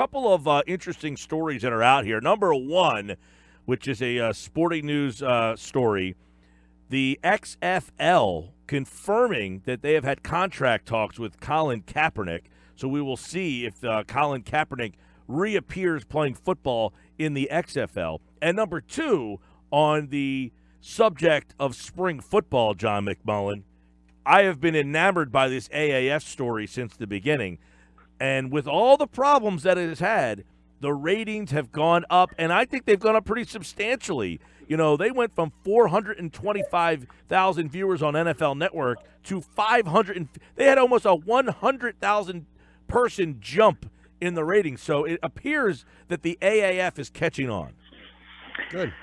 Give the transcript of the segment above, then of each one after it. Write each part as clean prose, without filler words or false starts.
couple of interesting stories that are out here. Number one, which is a sporting news story, the XFL confirming that they have had contract talks with Colin Kaepernick. So we will see if Colin Kaepernick reappears playing football in the XFL. And number two, on the subject of spring football, John McMullen, I have been enamored by this AAF story since the beginning. And with all the problems that it has had, the ratings have gone up, and I think they've gone up pretty substantially. You know, they went from 425,000 viewers on NFL Network to 500. They had almost a 100,000 person jump in the ratings. So it appears that the AAF is catching on. Good.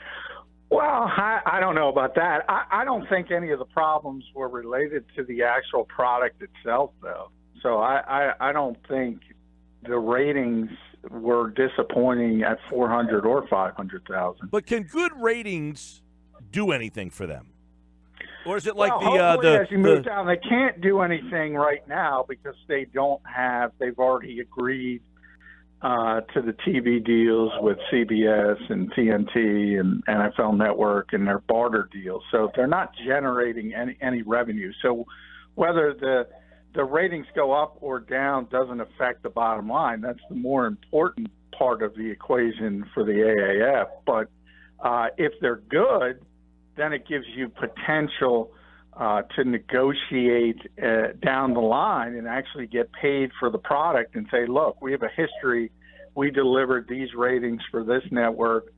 Well, I don't know about that. I don't think any of the problems were related to the actual product itself, though. So I don't think the ratings were disappointing at 400 or 500,000. But can good ratings do anything for them? Or is it like as you move down, they can't do anything right now because they've already agreed to the TV deals with CBS and TNT and NFL Network and their barter deals. So they're not generating any revenue. So whether the ratings go up or down doesn't affect the bottom line. That's the more important part of the equation for the AAF. But if they're good, then it gives you potential to negotiate down the line and actually get paid for the product and say, look, we have a history. We delivered these ratings for this network,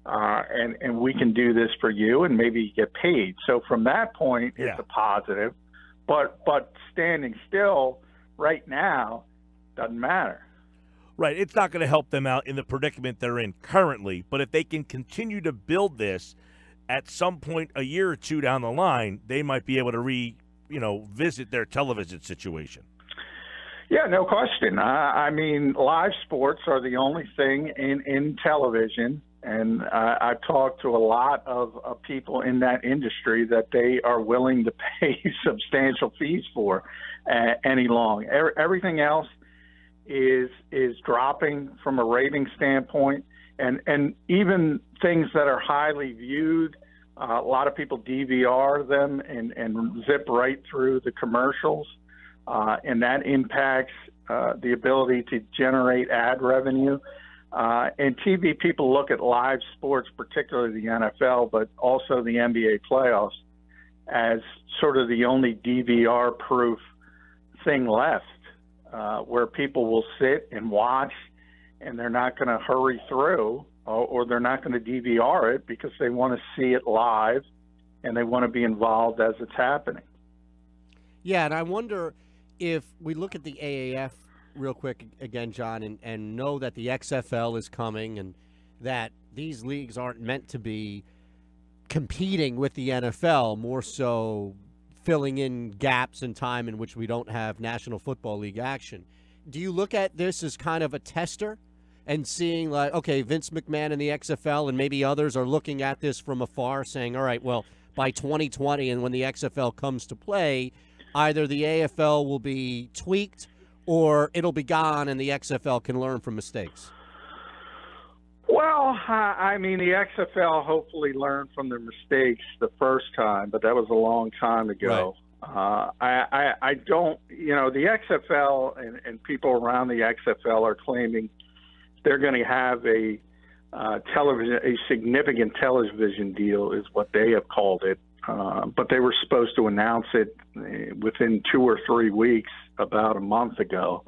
and we can do this for you, and maybe get paid. So from that point, it's a positive. But standing still right now doesn't matter. Right. It's not going to help them out in the predicament they're in currently. But if they can continue to build this at some point a year or two down the line, they might be able to visit their television situation. Yeah, no question. I mean, live sports are the only thing in television. And I've talked to a lot of people in that industry that they are willing to pay substantial fees for any long. Everything else is dropping from a rating standpoint, and even things that are highly viewed, a lot of people DVR them and zip right through the commercials, and that impacts the ability to generate ad revenue. And TV people look at live sports, particularly the NFL, but also the NBA playoffs, as sort of the only DVR-proof thing left, where people will sit and watch, and they're not going to hurry through, or they're not going to DVR it because they want to see it live, and they want to be involved as it's happening. Yeah, and I wonder if we look at the AAF real quick again, John, and know that the XFL is coming and that these leagues aren't meant to be competing with the NFL, more so filling in gaps in time in which we don't have National Football League action. Do you look at this as kind of a tester and seeing like, okay, Vince McMahon and the XFL and maybe others are looking at this from afar saying, all right, well, by 2020 and when the XFL comes to play, either the AFL will be tweaked or it'll be gone and the XFL can learn from mistakes? Well, I mean, the XFL hopefully learned from their mistakes the first time, but that was a long time ago. Right. I don't, the XFL and people around the XFL are claiming they're going to have a significant television deal is what they have called it. But they were supposed to announce it within 2 or 3 weeks about a month ago.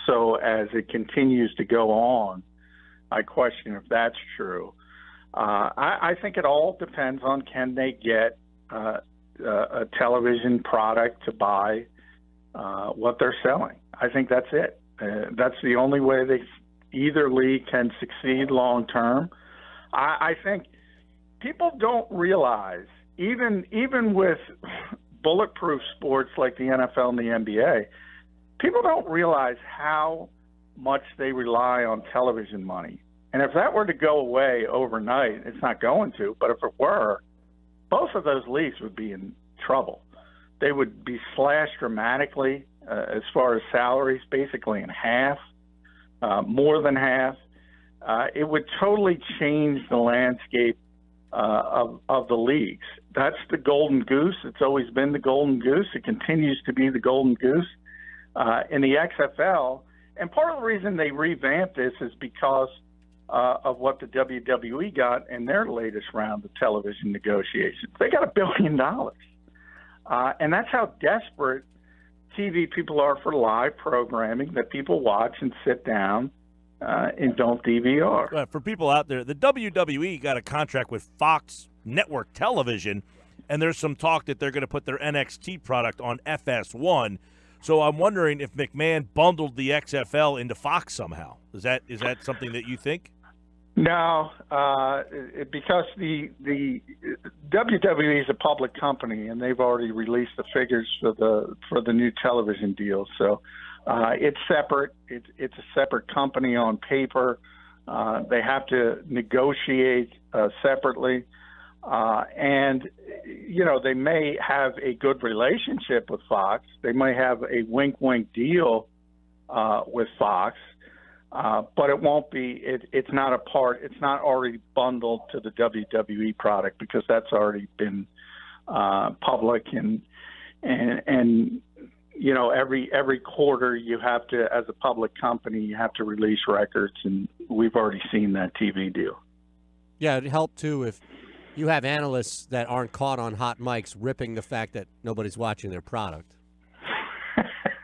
So as it continues to go on, I question if that's true. I think it all depends on can they get a television product to buy what they're selling. I think that's it. That's the only way either league can succeed long term. I think people don't realize, even with bulletproof sports like the NFL and the NBA, people don't realize how much they rely on television money. And if that were to go away overnight, it's not going to, but if it were, both of those leagues would be in trouble. They would be slashed dramatically as far as salaries, basically in half. more than half. It would totally change the landscape of the leagues. That's the golden goose. It's always been the golden goose. It continues to be the golden goose. In the XFL, and part of the reason they revamped this is because of what the WWE got in their latest round of television negotiations. They got $1 billion. And that's how desperate TV people are for live programming that people watch and sit down and don't DVR. For people out there, the WWE got a contract with Fox Network Television, and there's some talk that they're going to put their NXT product on FS1. So I'm wondering if McMahon bundled the XFL into Fox somehow. Is that something that you think? No, because the WWE is a public company, and they've already released the figures for the new television deal. So it's separate. It's a separate company on paper. They have to negotiate separately, and they may have a good relationship with Fox. They may have a wink-wink deal with Fox. But it won't be. It's not a part. It's not already bundled to the WWE product because that's already been public and every quarter you have to, as a public company, you have to release records, and we've already seen that TV deal. Yeah, it'd help too if you have analysts that aren't caught on hot mics ripping the fact that nobody's watching their product.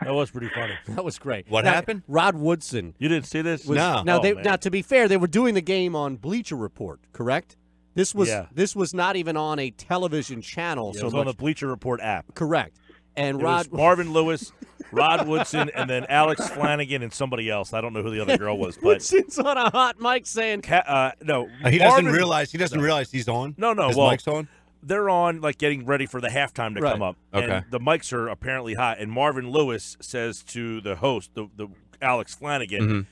That was pretty funny. That was great. What happened? Rod Woodson. You didn't see this? No. Now, now, to be fair, they were doing the game on Bleacher Report, correct? This was not even on a television channel. Yeah, it was on the Bleacher Report app. Correct. And it was Marvin Lewis, Rod Woodson, and then Alex Flanagan and somebody else. I don't know who the other girl was. But Woodson's on a hot mic saying, "No." He doesn't realize he's on. No. His well, mic's on. They're on, like, getting ready for the halftime to come up. Okay. And the mics are apparently hot. And Marvin Lewis says to the host, the Alex Flanagan,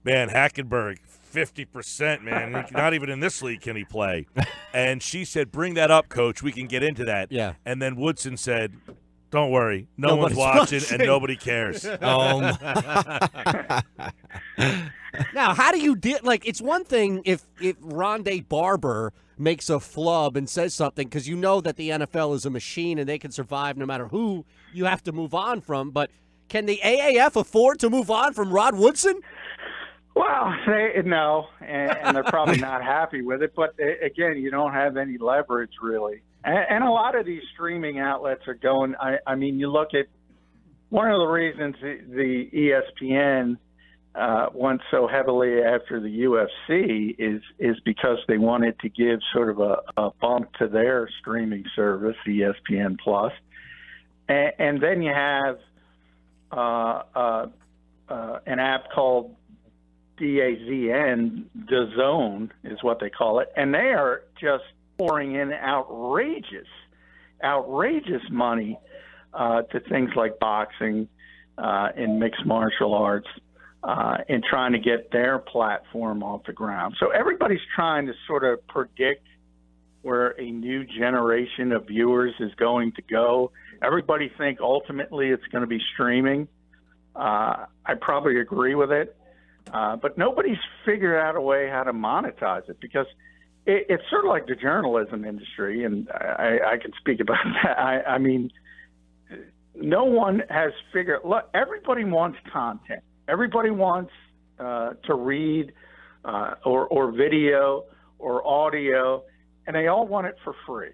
"Man, Hackenberg, 50%, man. Not even in this league can he play." And she said, "Bring that up, Coach. We can get into that." Yeah. And then Woodson said, "Don't worry. Nobody's watching and nobody cares." Now, how do you deal? Like, it's one thing if Rondé Barber makes a flub and says something because you know that the NFL is a machine and they can survive no matter who you have to move on from. But can the AAF afford to move on from Rod Woodson? Well, no, and they're probably not happy with it. But again, you don't have any leverage really. And a lot of these streaming outlets are going. I mean, you look at one of the reasons the ESPN went so heavily after the UFC is because they wanted to give sort of a bump to their streaming service, ESPN Plus, and then you have an app called DAZN, DAZN is what they call it, and they are just pouring in outrageous money to things like boxing and mixed martial arts and trying to get their platform off the ground. So everybody's trying to sort of predict where a new generation of viewers is going to go. Everybody think ultimately it's going to be streaming. I probably agree with it. But nobody's figured out a way how to monetize it because it's sort of like the journalism industry, and I can speak about that. I mean, no one has figured. Look, everybody wants content. Everybody wants to read or video or audio, and they all want it for free.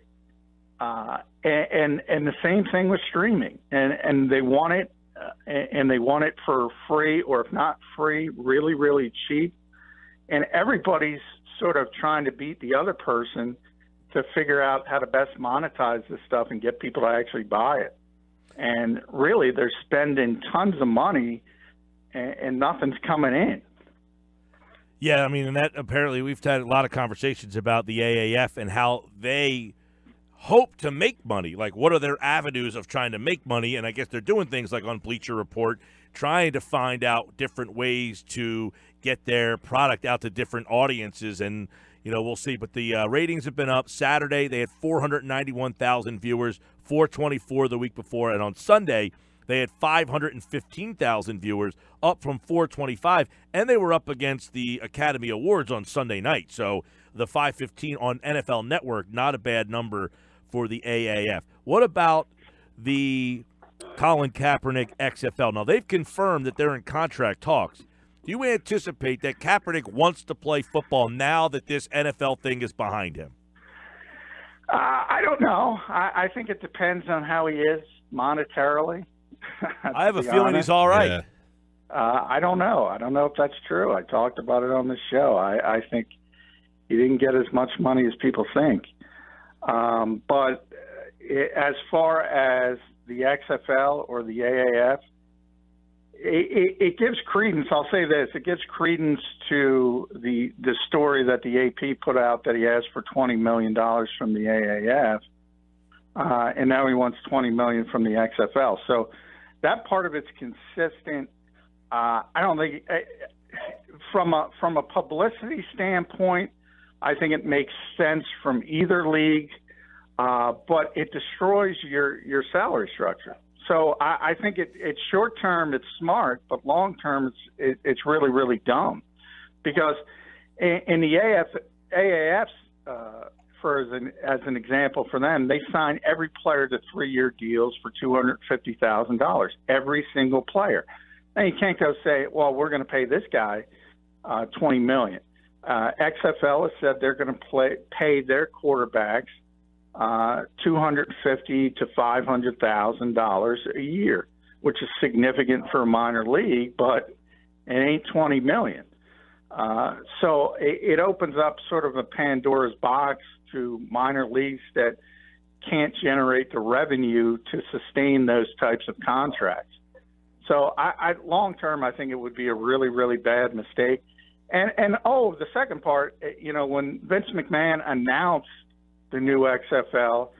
And the same thing with streaming, and they want it. And they want it for free, or if not free, really, really cheap. And everybody's sort of trying to beat the other person to figure out how to best monetize this stuff and get people to actually buy it. And really, they're spending tons of money, and nothing's coming in. Yeah, I mean, and that apparently we've had a lot of conversations about the AAF and how they hope to make money. Like, what are their avenues of trying to make money? And I guess they're doing things like on Bleacher Report, trying to find out different ways to get their product out to different audiences. And, we'll see. But the ratings have been up. Saturday, they had 491,000 viewers, 424 the week before. And on Sunday, They had 515,000 viewers, up from 425, and they were up against the Academy Awards on Sunday night. So the 515 on NFL Network, not a bad number for the AAF. What about the Colin Kaepernick XFL? Now, they've confirmed that they're in contract talks. Do you anticipate that Kaepernick wants to play football now that this NFL thing is behind him? I don't know. I think it depends on how he is monetarily. I have a feeling he's all right. Yeah. I don't know. I don't know if that's true. I talked about it on the show. I think he didn't get as much money as people think. But as far as the XFL or the AAF, it gives credence. I'll say this: it gives credence to the story that the AP put out that he asked for $20 million from the AAF, and now he wants $20 million from the XFL. So that part of it's consistent. I don't think, from a publicity standpoint, I think it makes sense from either league, but it destroys your salary structure. So I think it's short term, it's smart, but long term, it's really, really dumb, because in the AAFs, as an example for them, they sign every player to 3-year deals for $250,000, every single player. And you can't go say, well, we're going to pay this guy $20 million. XFL has said they're going to pay their quarterbacks $250,000 to $500,000 a year, which is significant for a minor league, but it ain't $20 million. So it opens up sort of a Pandora's box to minor leagues that can't generate the revenue to sustain those types of contracts. So long term, I think it would be a really, really bad mistake. And the second part, when Vince McMahon announced the new XFL,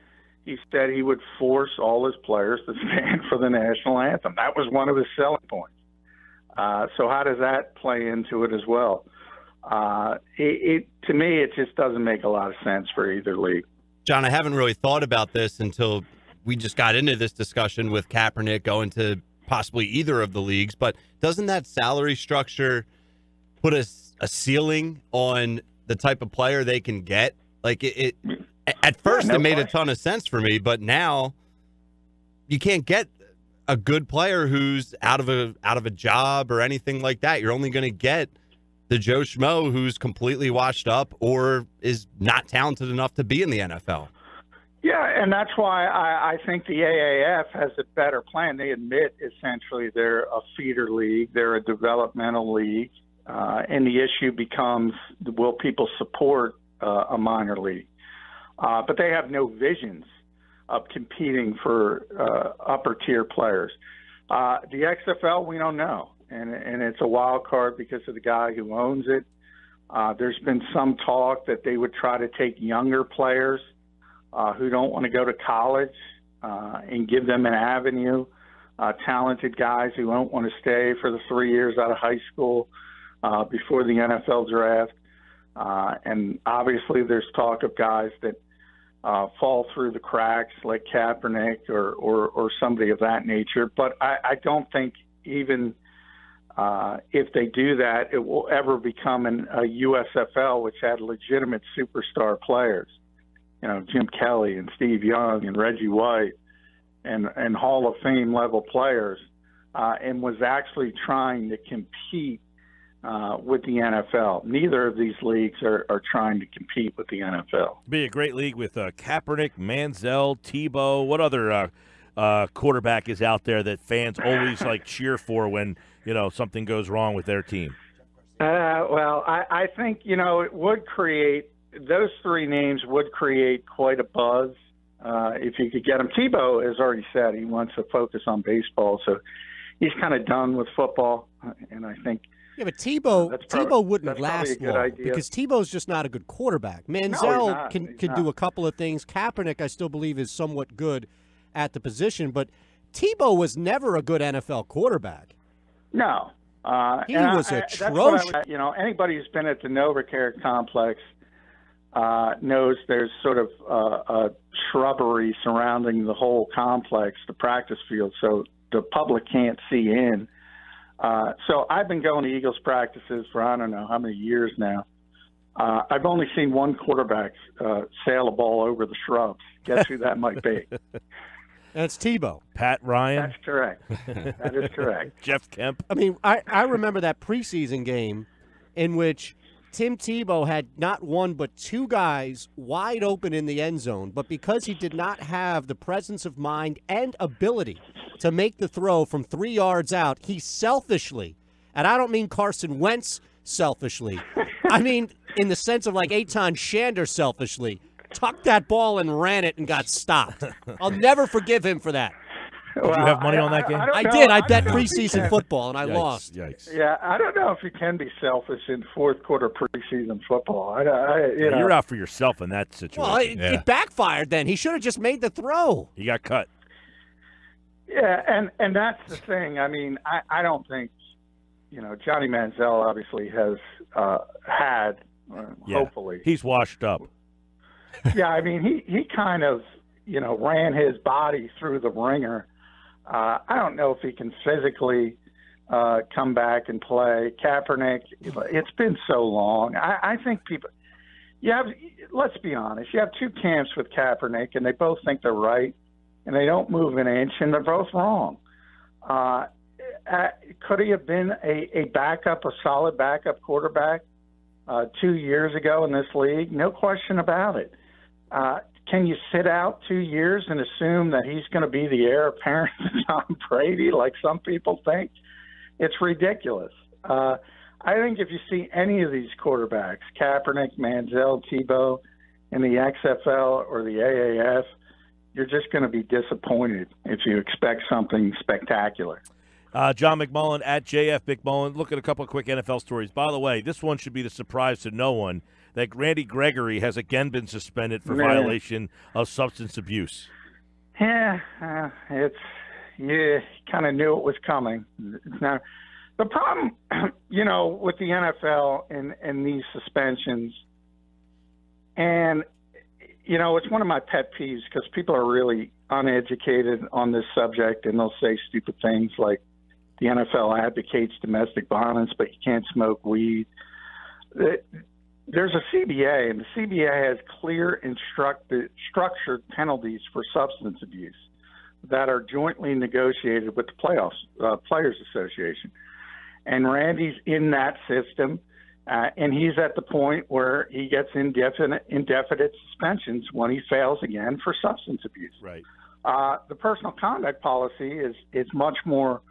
he said he would force all his players to stand for the national anthem. That was one of his selling points. So how does that play into it as well? To me, it just doesn't make a lot of sense for either league. John, I haven't really thought about this until we just got into this discussion with Kaepernick going to possibly either of the leagues, but doesn't that salary structure put a ceiling on the type of player they can get? Like it at first, it made a ton of sense for me, but now you can't get a good player who's out of a job or anything like that. You're only going to get the Joe Schmo who's completely washed up or is not talented enough to be in the NFL. Yeah, and that's why I think the AAF has a better plan. They admit essentially they're a feeder league, they're a developmental league, and the issue becomes, will people support a minor league? But they have no visions of competing for upper-tier players. The XFL, we don't know, and it's a wild card because of the guy who owns it. There's been some talk that they would try to take younger players who don't want to go to college and give them an avenue, talented guys who don't want to stay for the 3 years out of high school before the NFL draft. And obviously there's talk of guys that fall through the cracks like Kaepernick or somebody of that nature. But I don't think even if they do that, it will ever become a USFL, which had legitimate superstar players. Jim Kelly and Steve Young and Reggie White and Hall of Fame level players, and was actually trying to compete with the NFL. Neither of these leagues are trying to compete with the NFL. Be a great league with Kaepernick, Manziel, Tebow. What other quarterback is out there that fans always cheer for when something goes wrong with their team? Well, I think it would create. Those three names would create quite a buzz if you could get them. Tebow has already said he wants to focus on baseball, so he's kind of done with football, and I think. Yeah, but Tebow wouldn't last long because Tebow's just not a good quarterback. Manziel can do a couple of things. Kaepernick, I still believe, is somewhat good at the position, but Tebow was never a good NFL quarterback. No. He was atrocious. Anybody who's been at the NovaCare complex knows there's sort of a shrubbery surrounding the whole complex, the practice field, so the public can't see in. So I've been going to Eagles practices for I don't know how many years now. I've only seen one quarterback sail a ball over the shrubs. Guess who that might be? That's Tebow. Pat Ryan. That's correct. That is correct. Jeff Kemp. I mean, I remember that preseason game in which Tim Tebow had not one but two guys wide open in the end zone, but because he did not have the presence of mind and ability to make the throw from 3 yards out, he selfishly, and I don't mean Carson Wentz selfishly, I mean in the sense of like Eitan Shander selfishly, tucked that ball and ran it and got stopped. I'll never forgive him for that. Did you have money on that game? I did. I bet preseason football, and I lost. Yikes. Yeah, I don't know if you can be selfish in fourth quarter preseason football. You're out for yourself in that situation. Well, it backfired then. He should have just made the throw. He got cut. Yeah, and that's the thing. I mean, I don't think, Johnny Manziel obviously has hopefully. He's washed up. Yeah, I mean, he kind of, ran his body through the ringer. I don't know if he can physically come back and play. Kaepernick, it's been so long. I think people – let's be honest. You have two camps with Kaepernick, and they both think they're right, and they don't move an inch, and they're both wrong. Could he have been a solid backup quarterback 2 years ago in this league? No question about it. Can you sit out 2 years and assume that he's going to be the heir apparent to Tom Brady like some people think? It's ridiculous. I think if you see any of these quarterbacks, Kaepernick, Manziel, Tebow, in the XFL or the AAF, you're just going to be disappointed if you expect something spectacular. John McMullen at JF McMullen. Look at a couple of quick NFL stories. By the way, this one should be the surprise to no one that Randy Gregory has again been suspended for violation of substance abuse. Yeah, you kind of knew it was coming. Now, the problem, with the NFL and these suspensions, and, it's one of my pet peeves because people are really uneducated on this subject, and they'll say stupid things like the NFL advocates domestic violence, but you can't smoke weed. There's a CBA, and the CBA has clear and structured penalties for substance abuse that are jointly negotiated with the Players Association. And Randy's in that system, and he's at the point where he gets indefinite suspensions when he fails again for substance abuse. Right. The personal conduct policy is much more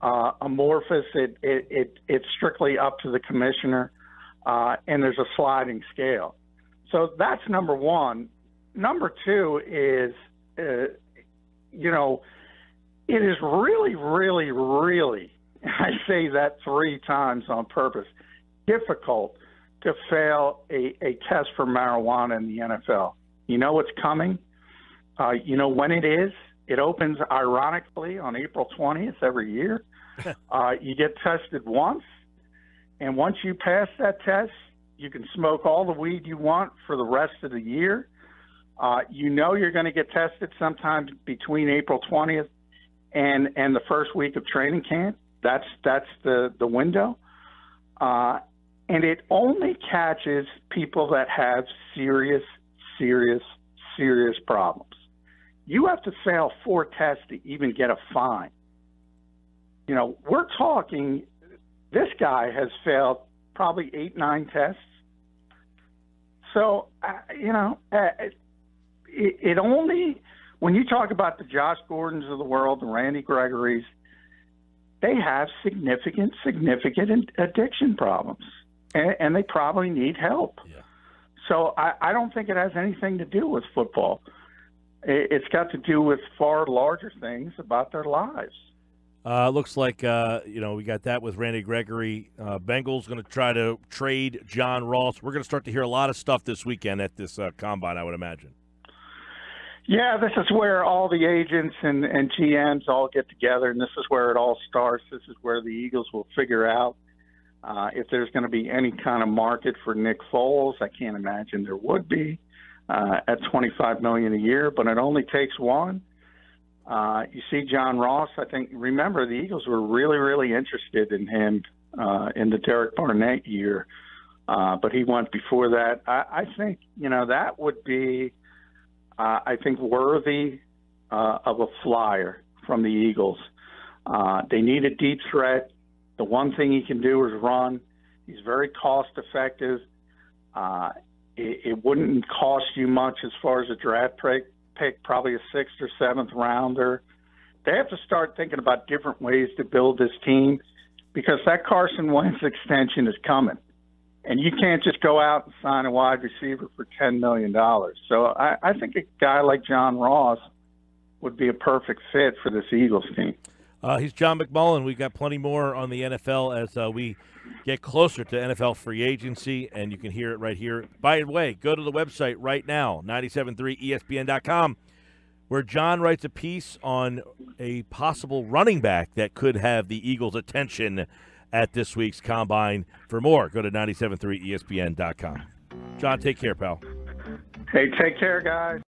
amorphous. It's strictly up to the commissioner. And there's a sliding scale. So that's number one. Number two is, it is really, really, really, I say that 3 times on purpose, difficult to fail a test for marijuana in the NFL. You know what's coming? You know when it is? It opens, ironically, on April 20th every year. You get tested once. And once you pass that test, you can smoke all the weed you want for the rest of the year. You're going to get tested sometime between April 20th and the first week of training camp. That's the window. And it only catches people that have serious problems. You have to fail 4 tests to even get a fine. We're talking – this guy has failed probably 8-9 tests. So, it only, when you talk about the Josh Gordons of the world, the Randy Gregorys, they have significant addiction problems, and they probably need help. Yeah. So I don't think it has anything to do with football. It's got to do with far larger things about their lives. Looks like, we got that with Randy Gregory. Bengals going to try to trade John Ross. We're going to start to hear a lot of stuff this weekend at this combine, I would imagine. Yeah, this is where all the agents and GMs all get together, and this is where it all starts. This is where the Eagles will figure out if there's going to be any kind of market for Nick Foles. I can't imagine there would be at $25 million a year, but it only takes one. You see John Ross, I think, remember, the Eagles were really, really interested in him in the Derek Barnett year, but he went before that. I think, that would be, I think, worthy of a flyer from the Eagles. They need a deep threat. The one thing he can do is run. He's very cost-effective. It wouldn't cost you much as far as a draft pick, probably a 6th or 7th rounder. They have to start thinking about different ways to build this team because that Carson Wentz extension is coming. And you can't just go out and sign a wide receiver for $10 million. So I think a guy like John Ross would be a perfect fit for this Eagles team. He's John McMullen. We've got plenty more on the NFL as we get closer to NFL free agency, and you can hear it right here. By the way, go to the website right now, 973ESPN.com, where John writes a piece on a possible running back that could have the Eagles' attention at this week's Combine. For more, go to 973ESPN.com. John, take care, pal. Hey, take care, guys.